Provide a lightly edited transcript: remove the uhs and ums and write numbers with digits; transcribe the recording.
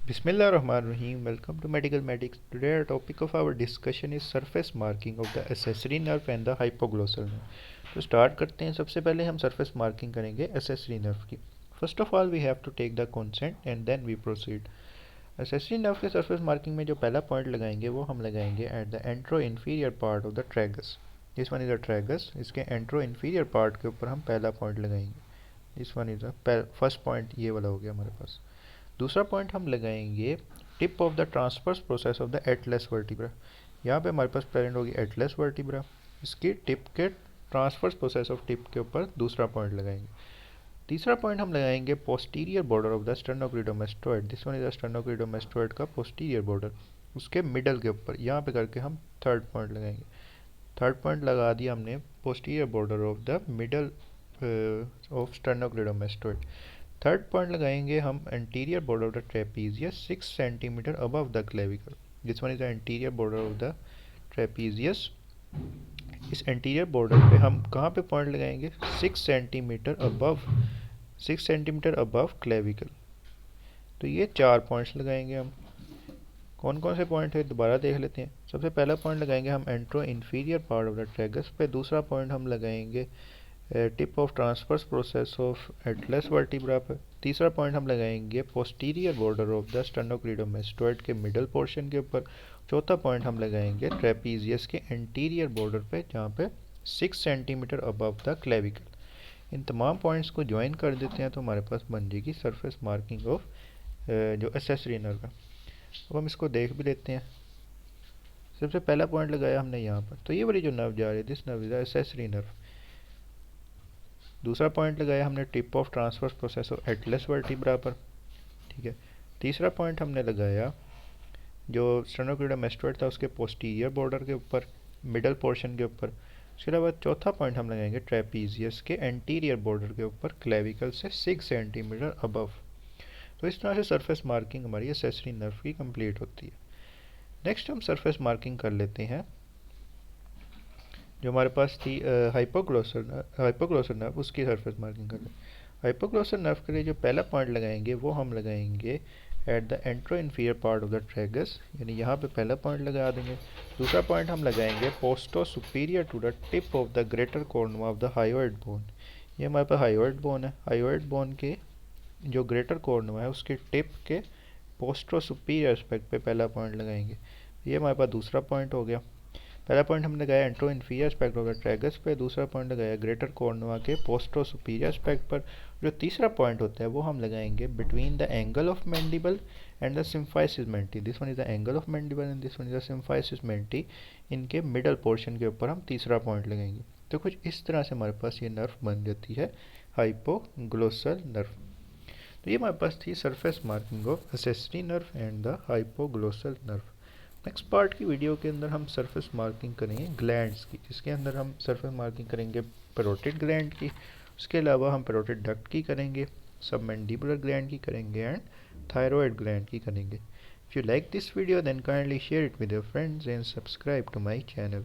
Bismillahirrahmanirrahim. Welcome to Medical Medics. Today our topic of our discussion is surface marking of the accessory nerve and the hypoglossal nerve. तो start करते हैं। सबसे पहले हम surface marking करेंगे accessory nerve की। First of all we have to take the consent and then we proceed. Accessory nerve के surface marking में जो पहला पॉइंट लगाएंगे वो हम लगाएंगे at the antero inferior part of the tragus. This one is the tragus. इसके antero inferior part के ऊपर हम पहला पॉइंट लगाएंगे। This one is the first point, ये वाला हो गया हमारे पास। दूसरा पॉइंट हम लगाएंगे tip of the transverse process of the atlas vertebra. यहाँ पे हमारे पास प्रेजेंट होगी एटलस वर्टिब्रा। इसकी टिप के ट्रांसफर्स प्रोसेस ऑफ टिप के ऊपर दूसरा पॉइंट लगाएंगे। तीसरा पॉइंट हम लगाएंगे posterior border of the sternocleidomastoid. This one is the sternocleidomastoid का पोस्टीरियर बॉर्डर, उसके मिडल के ऊपर यहाँ पे करके हम थर्ड पॉइंट लगाएंगे। थर्ड पॉइंट लगा दिया हमने posterior border of the middle of sternocleidomastoid. Third point लगाएंगे हम anterior border of the trapezius 6 centimetre above the clavicle. This one is the anterior border of the trapezius. इस anterior border पे हम कहाँ पे पॉइंट लगाएंगे? 6 centimetre above, 6 centimetre above clavicle. तो ये 4 पॉइंट्स लगाएंगे हम। कौन कौन से पॉइंट है दोबारा देख लेते हैं। सबसे पहला पॉइंट लगाएंगे हम antero inferior part of the tragus पे। दूसरा पॉइंट हम लगाएंगे tip of transverse process of atlas vertebra पर। तीसरा पॉइंट हम लगाएंगे posterior border of the sternocleidomastoid के मिडल पोर्शन के ऊपर। चौथा पॉइंट हम लगाएंगे ट्रेपीजियस के एंटीरियर बॉर्डर पे, जहाँ पे 6 सेंटीमीटर अबव द क्लेविकल। इन तमाम पॉइंट्स को ज्वाइन कर देते हैं तो हमारे पास बन जाएगी सरफेस मार्किंग ऑफ जो एसेसरी नर्व का। अब हम इसको देख भी लेते हैं। सबसे पहला पॉइंट लगाया हमने यहाँ पर, तो ये वाली जो नर्व जा रही है this nerve is accessory nerve. दूसरा पॉइंट लगाया हमने tip of transverse process of atlas vertebra पर, ठीक है। तीसरा पॉइंट हमने लगाया जो स्टेनोक्लीडोमास्टोइड था उसके पोस्टीरियर बॉर्डर के ऊपर, मिडल पोर्शन के ऊपर। उसके अलावा चौथा पॉइंट हम लगाएंगे ट्रेपीजियस के एंटीरियर बॉर्डर के ऊपर, क्लेविकल से 6 सेंटीमीटर अबव। तो इस तरह से सरफेस मार्किंग हमारी एसेसरी नर्व की कंप्लीट होती है। नेक्स्ट हम सरफेस मार्किंग कर लेते हैं जो हमारे पास थी हाइपोग्लोसल नर्व, उसकी सरफेस मार्किंग कर लें। हाइपोग्लोसल नर्व के लिए जो पहला पॉइंट लगाएंगे वो हम लगाएंगे at the antero inferior part of the tragus, यानी यहाँ पे पहला पॉइंट लगा देंगे। दूसरा पॉइंट हम लगाएंगे postero superior to the tip of the greater cornua of the hyoid bone. ये हमारे पास हायोइड बोन है। हायोइड बोन के जो ग्रेटर कॉर्नवा है उसके टिप के पोस्टो सुपीरियर एस्पेक्ट पे पहला पॉइंट लगाएंगे। ये हमारे पास दूसरा पॉइंट हो गया। पहला पॉइंट हमने लगाया antero inferior aspect of the tragus पे। दूसरा पॉइंट लगाया ग्रेटर कॉर्नवा के पोस्टो सुपीरियर एस्पेक्ट पर। जो तीसरा पॉइंट होता है वो हम लगाएंगे between the angle of mandible and the symphysis menti. This one is the angle of mandible and this one is the symphysis menti. इनके मिडल पोर्शन के ऊपर हम तीसरा पॉइंट लगाएंगे। तो कुछ इस तरह से हमारे पास ये नर्व बन जाती है हाइपोग्लोसल नर्व। तो ये हमारे पास थी surface marking of accessory nerve and the hypoglossal nerve. Next part की वीडियो के अंदर हम सरफेस मार्किंग करेंगे ग्लैंड्स की, जिसके अंदर हम सरफेस मार्किंग करेंगे पैरोटिड ग्लैंड की। उसके अलावा हम पैरोटिड डक्ट की करेंगे, सबमैंडिबुलर ग्लैंड की करेंगे एंड थायराइड ग्लैंड की करेंगे। If you like this video then kindly share it with your friends and subscribe to my channel.